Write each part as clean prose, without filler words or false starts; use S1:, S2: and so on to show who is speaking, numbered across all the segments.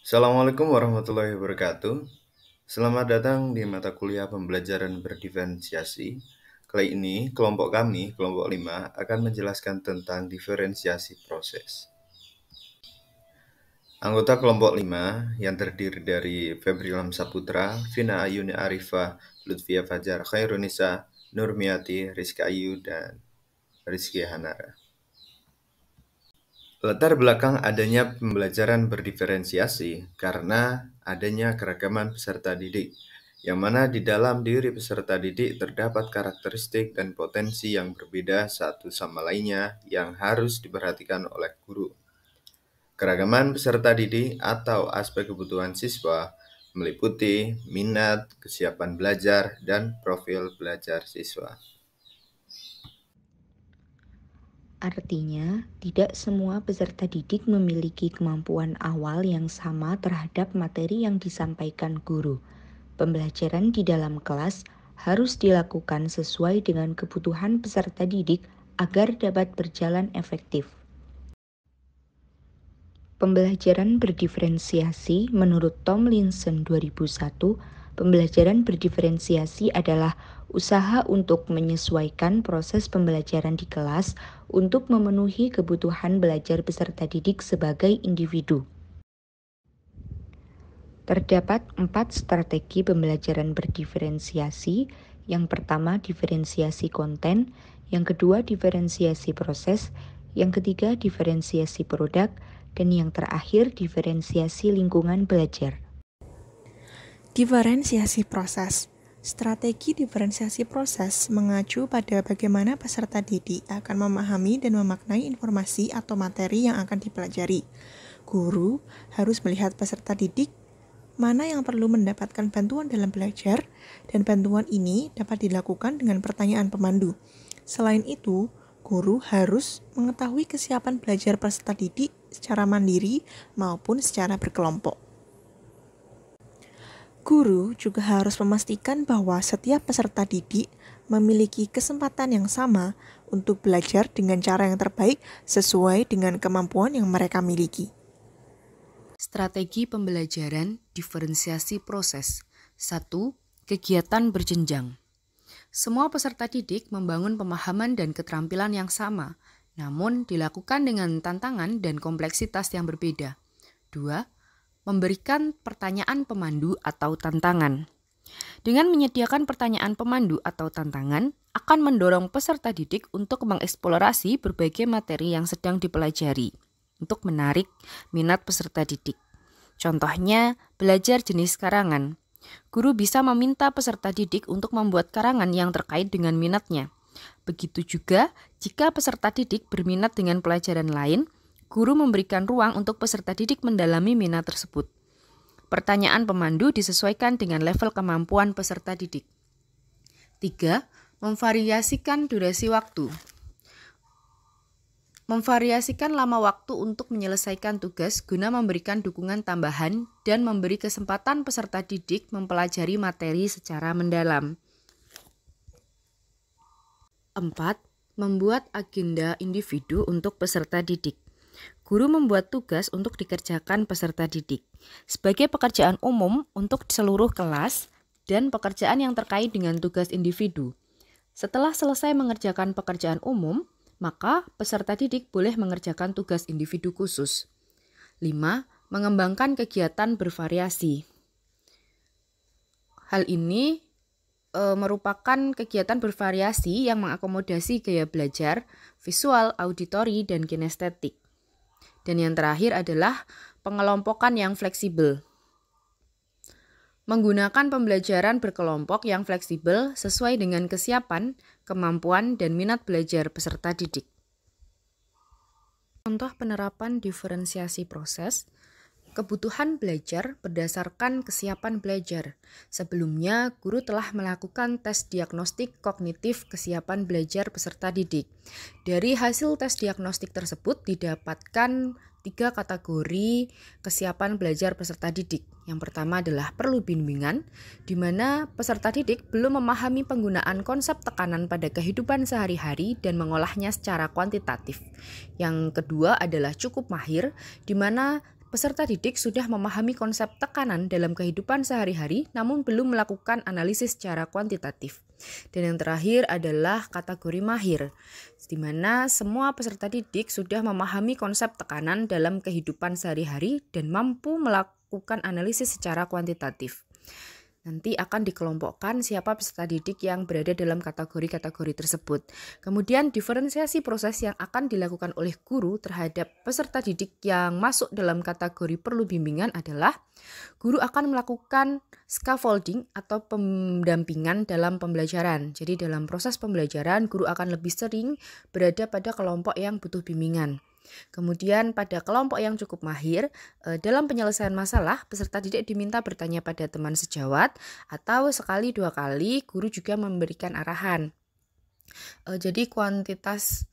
S1: Assalamualaikum warahmatullahi wabarakatuh. Selamat datang di mata kuliah pembelajaran berdiferensiasi. Kali ini kelompok kami, kelompok 5, akan menjelaskan tentang diferensiasi proses. Anggota kelompok 5 yang terdiri dari Febrilam Saputra, Vina Ayuni Arifah, Lutfia Fajar Khairunisa, Nurmiati, Rizky Ayu, dan Rizky Hanara. Latar belakang adanya pembelajaran berdiferensiasi karena adanya keragaman peserta didik, yang mana di dalam diri peserta didik terdapat karakteristik dan potensi yang berbeda satu sama lainnya yang harus diperhatikan oleh guru. Keragaman peserta didik atau aspek kebutuhan siswa meliputi minat, kesiapan belajar, dan profil belajar siswa.
S2: Artinya, tidak semua peserta didik memiliki kemampuan awal yang sama terhadap materi yang disampaikan guru. Pembelajaran di dalam kelas harus dilakukan sesuai dengan kebutuhan peserta didik agar dapat berjalan efektif. Pembelajaran berdiferensiasi menurut Tomlinson 2001, pembelajaran berdiferensiasi adalah usaha untuk menyesuaikan proses pembelajaran di kelas untuk memenuhi kebutuhan belajar peserta didik sebagai individu. Terdapat 4 strategi pembelajaran berdiferensiasi. Yang pertama, diferensiasi konten. Yang kedua, diferensiasi proses. Yang ketiga, diferensiasi produk. Dan yang terakhir, diferensiasi lingkungan belajar.
S3: Diferensiasi proses. Strategi diferensiasi proses mengacu pada bagaimana peserta didik akan memahami dan memaknai informasi atau materi yang akan dipelajari. Guru harus melihat peserta didik mana yang perlu mendapatkan bantuan dalam belajar, dan bantuan ini dapat dilakukan dengan pertanyaan pemandu. Selain itu, guru harus mengetahui kesiapan belajar peserta didik secara mandiri maupun secara berkelompok. Guru juga harus memastikan bahwa setiap peserta didik memiliki kesempatan yang sama untuk belajar dengan cara yang terbaik sesuai dengan kemampuan yang mereka miliki.
S4: Strategi pembelajaran diferensiasi proses. 1. Kegiatan berjenjang. Semua peserta didik membangun pemahaman dan keterampilan yang sama, namun dilakukan dengan tantangan dan kompleksitas yang berbeda. 2. Memberikan pertanyaan pemandu atau tantangan. Dengan menyediakan pertanyaan pemandu atau tantangan, akan mendorong peserta didik untuk mengeksplorasi berbagai materi yang sedang dipelajari untuk menarik minat peserta didik. Contohnya, belajar jenis karangan. Guru bisa meminta peserta didik untuk membuat karangan yang terkait dengan minatnya. Begitu juga jika peserta didik berminat dengan pelajaran lain, guru memberikan ruang untuk peserta didik mendalami minat tersebut. Pertanyaan pemandu disesuaikan dengan level kemampuan peserta didik. 3. Memvariasikan durasi waktu. Memvariasikan lama waktu untuk menyelesaikan tugas guna memberikan dukungan tambahan dan memberi kesempatan peserta didik mempelajari materi secara mendalam. 4. Membuat agenda individu untuk peserta didik. Guru membuat tugas untuk dikerjakan peserta didik sebagai pekerjaan umum untuk seluruh kelas dan pekerjaan yang terkait dengan tugas individu. Setelah selesai mengerjakan pekerjaan umum, maka peserta didik boleh mengerjakan tugas individu khusus. 5. Mengembangkan kegiatan bervariasi. Hal ini merupakan kegiatan bervariasi yang mengakomodasi gaya belajar, visual, auditori, dan kinestetik. Dan yang terakhir adalah pengelompokan yang fleksibel. Menggunakan pembelajaran berkelompok yang fleksibel sesuai dengan kesiapan, kemampuan, dan minat belajar peserta didik. Contoh penerapan diferensiasi proses. Kebutuhan belajar berdasarkan kesiapan belajar. Sebelumnya, guru telah melakukan tes diagnostik kognitif kesiapan belajar peserta didik. Dari hasil tes diagnostik tersebut didapatkan 3 kategori kesiapan belajar peserta didik. Yang pertama adalah perlu bimbingan, di mana peserta didik belum memahami penggunaan konsep tekanan pada kehidupan sehari-hari dan mengolahnya secara kuantitatif. Yang kedua adalah cukup mahir, di mana Peserta didik sudah memahami konsep tekanan dalam kehidupan sehari-hari namun belum melakukan analisis secara kuantitatif. Dan yang terakhir adalah kategori mahir, di mana semua peserta didik sudah memahami konsep tekanan dalam kehidupan sehari-hari dan mampu melakukan analisis secara kuantitatif. Nanti akan dikelompokkan siapa peserta didik yang berada dalam kategori-kategori tersebut. Kemudian diferensiasi proses yang akan dilakukan oleh guru terhadap peserta didik yang masuk dalam kategori perlu bimbingan adalah guru akan melakukan scaffolding atau pendampingan dalam pembelajaran. Jadi dalam proses pembelajaran guru akan lebih sering berada pada kelompok yang butuh bimbingan. Kemudian pada kelompok yang cukup mahir, dalam penyelesaian masalah, peserta didik diminta bertanya pada teman sejawat atau sekali 2 kali guru juga memberikan arahan. Jadi kuantitas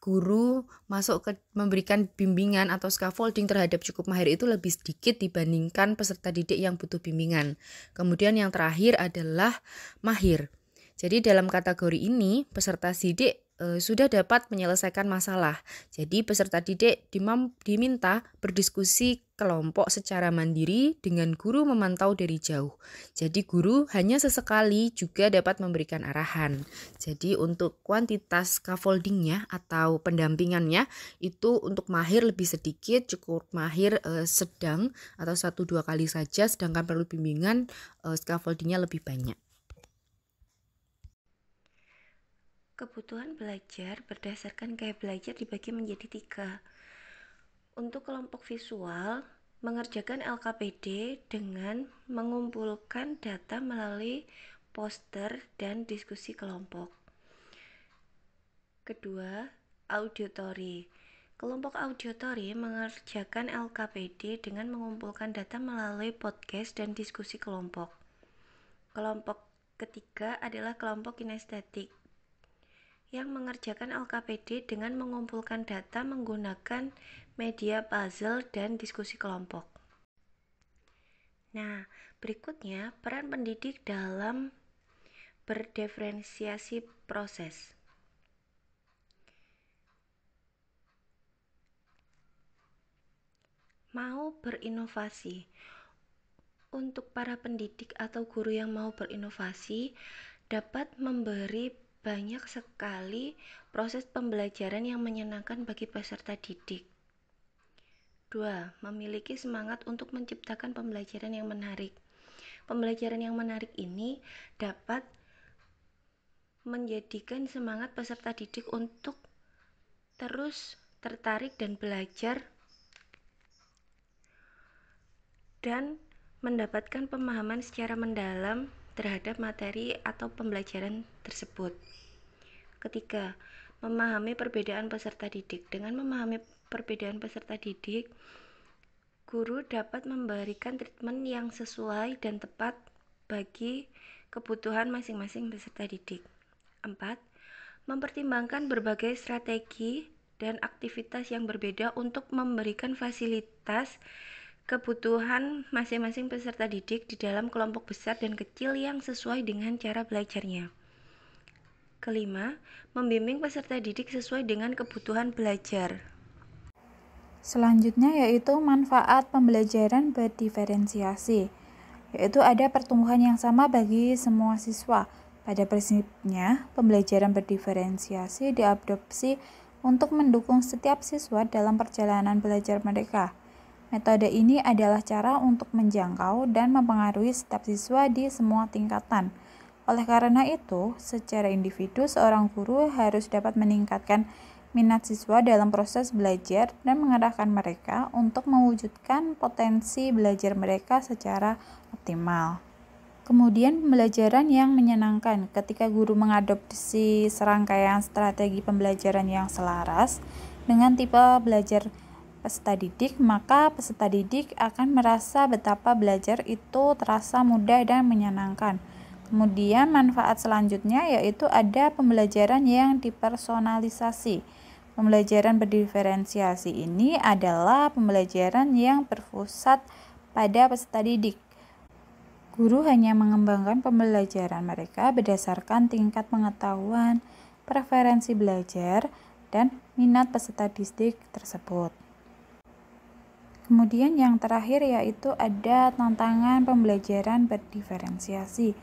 S4: guru masuk ke memberikan bimbingan atau scaffolding terhadap cukup mahir itu lebih sedikit dibandingkan peserta didik yang butuh bimbingan. Kemudian yang terakhir adalah mahir. Jadi dalam kategori ini peserta didik sudah dapat menyelesaikan masalah. Jadi peserta didik diminta berdiskusi kelompok secara mandiri dengan guru memantau dari jauh. Jadi guru hanya sesekali juga dapat memberikan arahan. Jadi untuk kuantitas scaffoldingnya atau pendampingannya itu untuk mahir lebih sedikit, cukup mahir sedang atau 1-2 kali saja, sedangkan perlu bimbingan scaffoldingnya lebih banyak.
S5: Kebutuhan belajar berdasarkan gaya belajar dibagi menjadi 3. Untuk kelompok visual, mengerjakan LKPD dengan mengumpulkan data melalui poster dan diskusi kelompok. Kedua, auditory. Kelompok auditory mengerjakan LKPD dengan mengumpulkan data melalui podcast dan diskusi kelompok. Kelompok ketiga adalah kelompok kinestetik yang mengerjakan LKPD dengan mengumpulkan data menggunakan media puzzle dan diskusi kelompok. Nah, berikutnya peran pendidik dalam berdiferensiasi proses. Mau berinovasi. Untuk para pendidik atau guru yang mau berinovasi dapat memberi banyak sekali proses pembelajaran yang menyenangkan bagi peserta didik. 2. Memiliki semangat untuk menciptakan pembelajaran yang menarik. Pembelajaran yang menarik ini dapat menjadikan semangat peserta didik untuk terus tertarik dan belajar dan mendapatkan pemahaman secara mendalam terhadap materi atau pembelajaran tersebut. Ketiga, memahami perbedaan peserta didik. Dengan memahami perbedaan peserta didik, guru dapat memberikan treatment yang sesuai dan tepat bagi kebutuhan masing-masing peserta didik. 4. Mempertimbangkan berbagai strategi dan aktivitas yang berbeda untuk memberikan fasilitas kebutuhan masing-masing peserta didik di dalam kelompok besar dan kecil yang sesuai dengan cara belajarnya. Kelima, membimbing peserta didik sesuai dengan kebutuhan belajar.
S6: Selanjutnya yaitu manfaat pembelajaran berdiferensiasi, yaitu ada pertumbuhan yang sama bagi semua siswa. Pada prinsipnya, pembelajaran berdiferensiasi diadopsi untuk mendukung setiap siswa dalam perjalanan belajar mereka. Metode ini adalah cara untuk menjangkau dan mempengaruhi setiap siswa di semua tingkatan. Oleh karena itu, secara individu seorang guru harus dapat meningkatkan minat siswa dalam proses belajar dan mengarahkan mereka untuk mewujudkan potensi belajar mereka secara optimal. Kemudian pembelajaran yang menyenangkan. Ketika guru mengadopsi serangkaian strategi pembelajaran yang selaras dengan tipe belajar peserta didik, maka peserta didik akan merasa betapa belajar itu terasa mudah dan menyenangkan. Kemudian manfaat selanjutnya yaitu ada pembelajaran yang dipersonalisasi. Pembelajaran berdiferensiasi ini adalah pembelajaran yang berpusat pada peserta didik. Guru hanya mengembangkan pembelajaran mereka berdasarkan tingkat pengetahuan, preferensi belajar, dan minat peserta didik tersebut. Kemudian yang terakhir yaitu ada tantangan pembelajaran berdiferensiasi,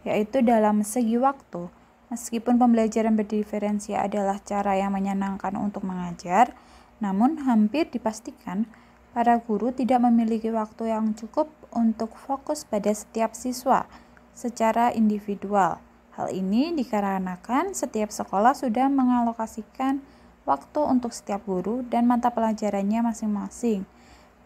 S6: yaitu dalam segi waktu. Meskipun pembelajaran berdiferensiasi adalah cara yang menyenangkan untuk mengajar, namun hampir dipastikan para guru tidak memiliki waktu yang cukup untuk fokus pada setiap siswa secara individual. Hal ini dikarenakan setiap sekolah sudah mengalokasikan waktu untuk setiap guru dan mata pelajarannya masing-masing.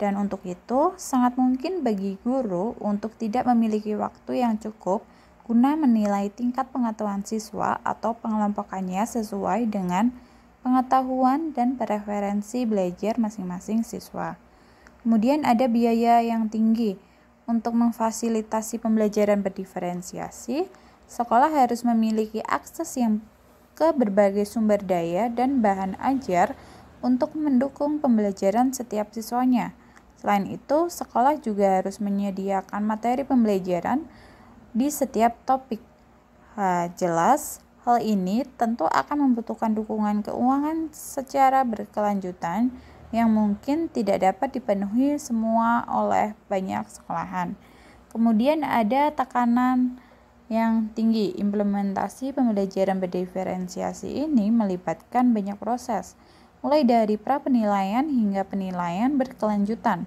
S6: Dan untuk itu, sangat mungkin bagi guru untuk tidak memiliki waktu yang cukup guna menilai tingkat pengetahuan siswa atau pengelompokannya sesuai dengan pengetahuan dan preferensi belajar masing-masing siswa. Kemudian ada biaya yang tinggi. Untuk memfasilitasi pembelajaran berdiferensiasi, sekolah harus memiliki akses yang ke berbagai sumber daya dan bahan ajar untuk mendukung pembelajaran setiap siswanya. Selain itu, sekolah juga harus menyediakan materi pembelajaran di setiap topik. Jelas, hal ini tentu akan membutuhkan dukungan keuangan secara berkelanjutan yang mungkin tidak dapat dipenuhi semua oleh banyak sekolahan. Kemudian ada tekanan yang tinggi. Implementasi pembelajaran berdiferensiasi ini melibatkan banyak proses, mulai dari pra-penilaian hingga penilaian berkelanjutan,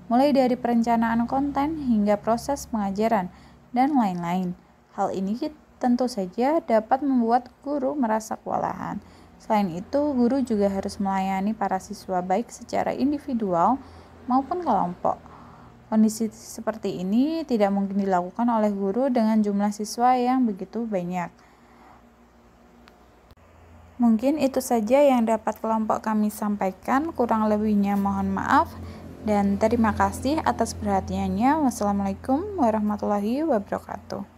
S6: mulai dari perencanaan konten hingga proses pengajaran, dan lain-lain. Hal ini tentu saja dapat membuat guru merasa kewalahan. Selain itu, guru juga harus melayani para siswa baik secara individual maupun kelompok. Kondisi seperti ini tidak mungkin dilakukan oleh guru dengan jumlah siswa yang begitu banyak. Mungkin itu saja yang dapat kelompok kami sampaikan, kurang lebihnya mohon maaf, dan terima kasih atas perhatiannya. Wassalamualaikum warahmatullahi wabarakatuh.